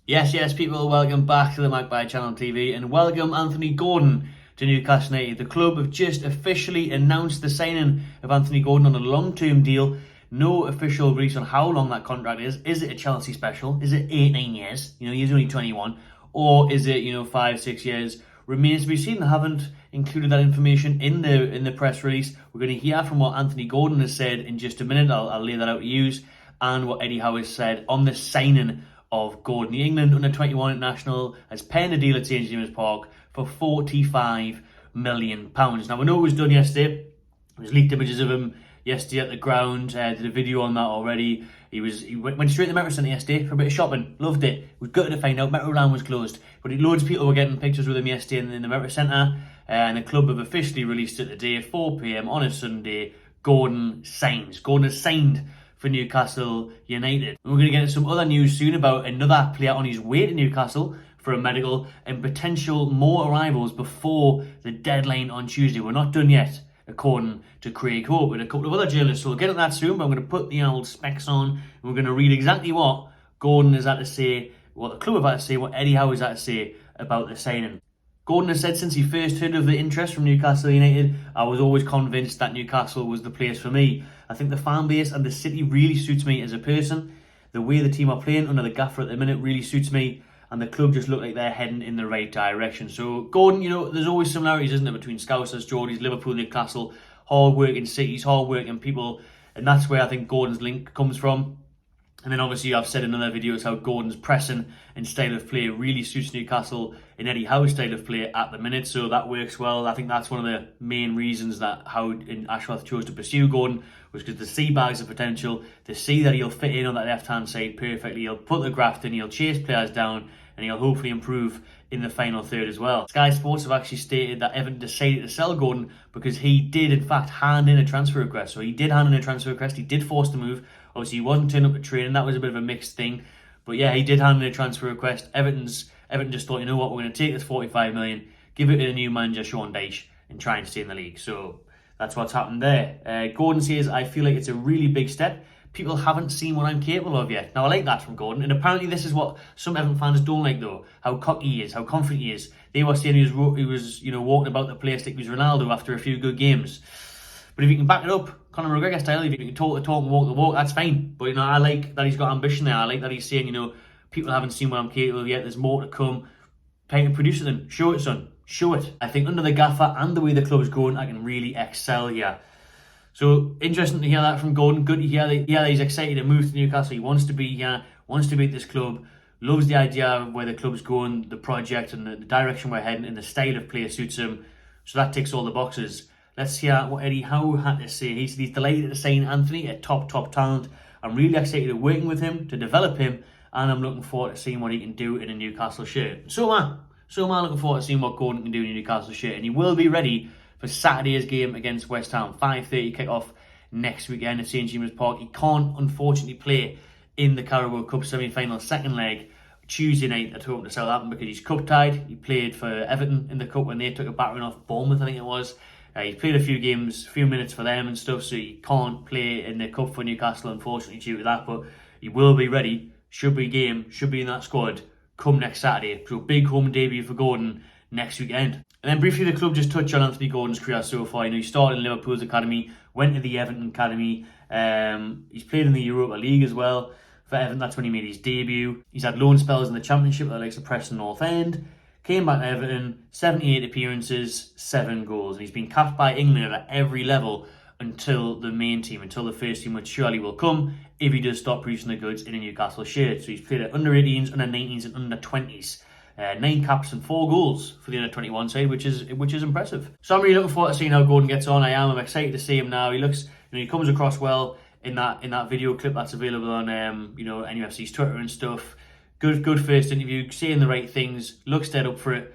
Yes, people, welcome back to the Magpie Channel TV and welcome Anthony Gordon to Newcastle United. The club have just officially announced the signing of Anthony Gordon on a long-term deal. No official release on how long that contract is. Is it a Chelsea special? Is it 8-9 years? He's only 21. Or is it, 5-6 years? Remains to be seen. They haven't included that information in the press release. We're going to hear from what Anthony Gordon has said in just a minute. I'll lay that out to you, and what Eddie Howe has said on the signing of Gordon. The England under-21 international has penned a deal at St James's Park for £45 million. Now, we know it was done yesterday. There's leaked images of him yesterday at the ground. Did a video on that already. He went straight to the Metro Centre yesterday for a bit of shopping. Loved it. Was gutted to find out Metro Land was closed. But loads of people were getting pictures with him yesterday in the Metro Centre. And the club have officially released it today at 4 p.m. on a Sunday. Gordon signs. Gordon has signed for Newcastle United. And we're going to get into some other news soon about another player on his way to Newcastle for a medical and potential more arrivals before the deadline on Tuesday. We're not done yet, according to Craig Hope and a couple of other journalists. So we'll get at that soon, but I'm going to put the old specs on and we're going to read exactly what Gordon has had to say, what the club have had to say, what Eddie Howe has had to say about the signing. Gordon has said since he first heard of the interest from Newcastle United, I was always convinced that Newcastle was the place for me. I think the fan base and the city really suits me as a person. The way the team are playing under the gaffer at the minute really suits me, and the club just look like they're heading in the right direction. So Gordon, there's always similarities, isn't there, between Scousers, Geordies, Liverpool, Newcastle, hard-working cities, hard-working people, and that's where I think Gordon's link comes from. And then obviously I've said in other videos how Gordon's pressing and style of play really suits Newcastle and Eddie Howe's style of play at the minute, so that works well. I think that's one of the main reasons that Howe and Ashworth chose to pursue Gordon, was because they see bags of potential, they see that he'll fit in on that left-hand side perfectly, he'll put the graft in, he'll chase players down, and he'll hopefully improve in the final third as well. Sky Sports have actually stated that Everton decided to sell Gordon because he did in fact hand in a transfer request. So he did hand in a transfer request, he did force the move. Obviously he wasn't turning up to training, that was a bit of a mixed thing. But yeah, he did hand in a transfer request. Everton just thought, you know what, we're going to take this 45 million, give it to the new manager Sean Dyche and try and stay in the league. So that's what's happened there. Gordon says, I feel like it's a really big step. People haven't seen what I'm capable of yet. Now, I like that from Gordon, and apparently this is what some Everton fans don't like, though. How cocky he is, how confident he is. They were saying he was walking about the place like he was Ronaldo after a few good games. But if you can back it up, Conor McGregor style, if you can talk the talk and walk the walk, that's fine. But, I like that he's got ambition there. I like that he's saying, people haven't seen what I'm capable of yet. There's more to come. Pay and produce it then. Show it, son. Show it. I think under the gaffer and the way the club's going, I can really excel here. So, interesting to hear that from Gordon. Good to hear that he's excited to move to Newcastle. He wants to be here, wants to be at this club, loves the idea of where the club's going, the project and the direction we're heading, and the style of play suits him. So that ticks all the boxes. Let's hear what Eddie Howe had to say. He said he's delighted to sign Anthony, a top talent. I'm really excited to working with him, to develop him, and I'm looking forward to seeing what he can do in a Newcastle shirt. So am I looking forward to seeing what Gordon can do in a Newcastle shirt, and he will be ready for Saturday's game against West Ham, 5:30 kick-off next weekend at St James's Park. He can't, unfortunately, play in the Carabao Cup semi-final second leg Tuesday night at home to Southampton because he's cup-tied. He played for Everton in the Cup when they took a battering off Bournemouth, I think it was. He's played a few games, a few minutes for them and stuff, so he can't play in the Cup for Newcastle, unfortunately, due to that. But he will be ready, should be in that squad come next Saturday. So big home debut for Gordon next weekend. And then briefly, the club just touched on Anthony Gordon's career so far. He started in Liverpool's academy, went to the Everton academy. He's played in the Europa League as well for Everton. That's when he made his debut. He's had loan spells in the Championship at the likes of Preston North End. Came back to Everton, 78 appearances, 7 goals. And he's been capped by England at every level until the main team, until the first team, which surely will come if he does stop producing the goods in a Newcastle shirt. So he's played at under 18s, under 19s and under 20s. 9 caps and 4 goals for the under-21 side, which is impressive. So I'm really looking forward to seeing how Gordon gets on. I'm excited to see him now. He looks, he comes across well in that video clip that's available on NUFC's Twitter and stuff. Good first interview, saying the right things, looks dead up for it.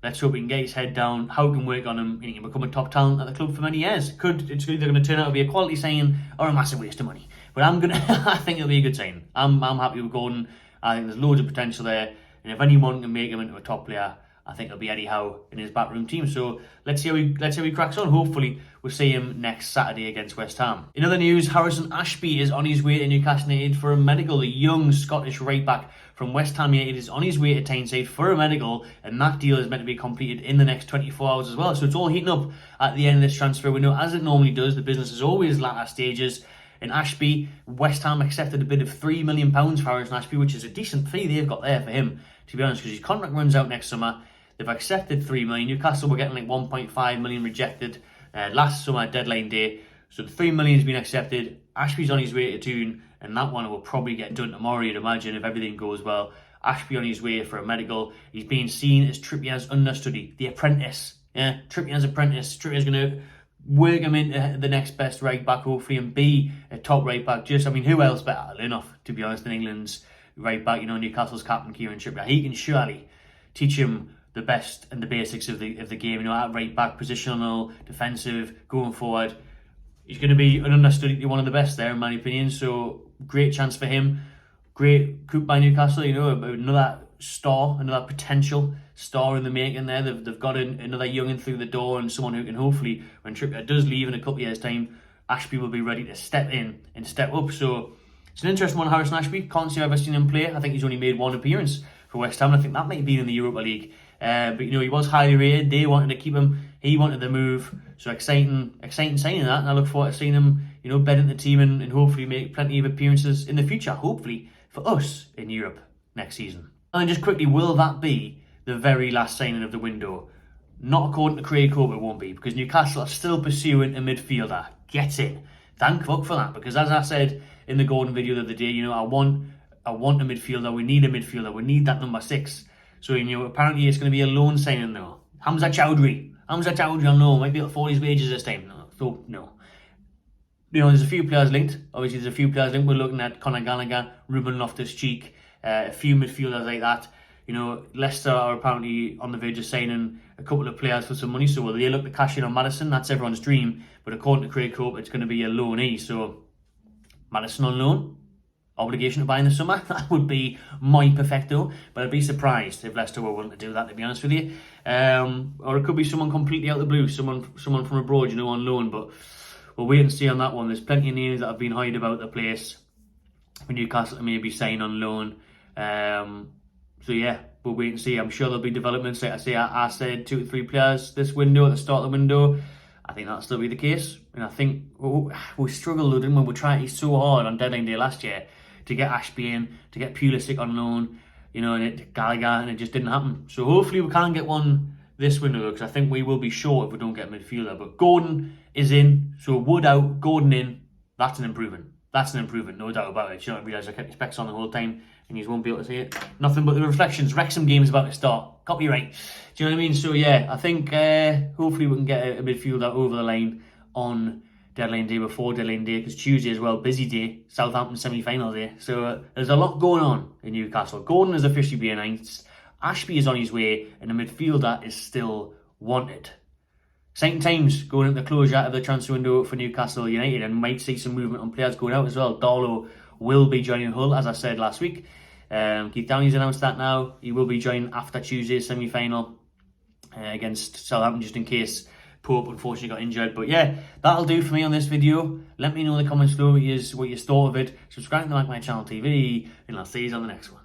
Let's hope he can get his head down. How can work on him and he can become a top talent at the club for many years. It's either going to turn out to be a quality signing or a massive waste of money. But I think it'll be a good signing. I'm happy with Gordon. I think there's loads of potential there. And if anyone can make him into a top player, I think it'll be Eddie Howe in his backroom team. So let's see how he cracks on. Hopefully we'll see him next Saturday against West Ham. In other news, Harrison Ashby is on his way to Newcastle United for a medical. The young Scottish right back from West Ham United is on his way to Tyneside for a medical, and that deal is meant to be completed in the next 24 hours as well. So it's all heating up at the end of this transfer window, as it normally does. The business is always latter stages. In Ashby, West Ham accepted a bid of £3 million for Harrison Ashby, which is a decent fee they've got there for him, to be honest, because his contract runs out next summer. They've accepted $3 million. Newcastle were getting like $1.5 million rejected last summer deadline day. So the $3 million has been accepted. Ashby's on his way to Toon, and that one will probably get done tomorrow, you'd imagine, if everything goes well. Ashby on his way for a medical. He's being seen as Trippier's understudy, the apprentice. Yeah, Trippier's apprentice. Trippier's going to work him into the next best right back, hopefully, and be a top right back. Who else better enough, to be honest, than England's right back? Newcastle's captain, Kieran Trippier. He can surely teach him the best and the basics of the game. At right back, positional, defensive, going forward. He's going to be an understudy, one of the best there, in my opinion. So great chance for him. Great coup by Newcastle. Another star, another potential star in the making there. They've got another young'un through the door, and someone who can hopefully, when Trippier does leave in a couple of years' time, Ashby will be ready to step in and step up. So it's an interesting one, Harrison Ashby. Can't say I've ever seen him play. I think he's only made one appearance for West Ham. I think that might have been in the Europa League. But he was highly rated. They wanted to keep him. He wanted the move. So exciting signing that. And I look forward to seeing him, bed in the team and hopefully make plenty of appearances in the future. Hopefully for us in Europe next season. And just quickly, will that be the very last signing of the window? Not according to Craig Hope, it won't be, because Newcastle are still pursuing a midfielder. Get in. Thank fuck for that, because as I said in the Gordon video the other day, I want a midfielder. We need a midfielder. We need that number 6. So, apparently it's going to be a loan signing though. Hamza Chowdhury on loan. Might be able to afford his wages this time. No. There's a few players linked. Obviously, there's a few players linked. We're looking at Conor Gallagher, Ruben Loftus-Cheek, a few midfielders like that. Leicester are apparently on the verge of signing a couple of players for some money. So will they look to cash in on Maddison? That's everyone's dream. But according to Craig Hope, it's going to be a loanee. So Maddison on loan. Obligation to buy in the summer. That would be my perfecto. But I'd be surprised if Leicester were willing to do that, to be honest with you. Or it could be someone completely out of the blue. Someone from abroad, on loan. But we'll wait and see on that one. There's plenty of names that have been hired about the place for Newcastle to maybe sign on loan. So yeah, we'll wait and see. I'm sure there'll be developments. Like I say, I said 2 to 3 players this window, at the start of the window. I think that'll still be the case. And I think we struggled, didn't we? We tried so hard on deadline day last year to get Ashby in, to get Pulisic on loan, and Gallagher, and it just didn't happen. So hopefully we can get one this window, because I think we will be short if we don't get a midfielder. But Gordon is in, so Wood out, Gordon in. That's an improvement. No doubt about it. You don't realise I kept my specs on the whole time, and you won't be able to see it. Nothing but the reflections. Wrexham game is about to start. Copyright. Do you know what I mean? So yeah, I think hopefully we can get a midfielder over the line on deadline day, before deadline day, because Tuesday as well, busy day, Southampton semi-final day. So there's a lot going on in Newcastle. Gordon is officially being announced. Ashby is on his way, and the midfielder is still wanted. Exciting times going into the closure of the transfer window for Newcastle United, and might see some movement on players going out as well. Darlow will be joining Hull, as I said last week. Keith Downey's announced that now. He will be joining after Tuesday's semi-final against Southampton, just in case Pope unfortunately got injured. But yeah, that'll do for me on this video. Let me know in the comments below what you thought of it. Subscribe to my channel TV, and I'll see you on the next one.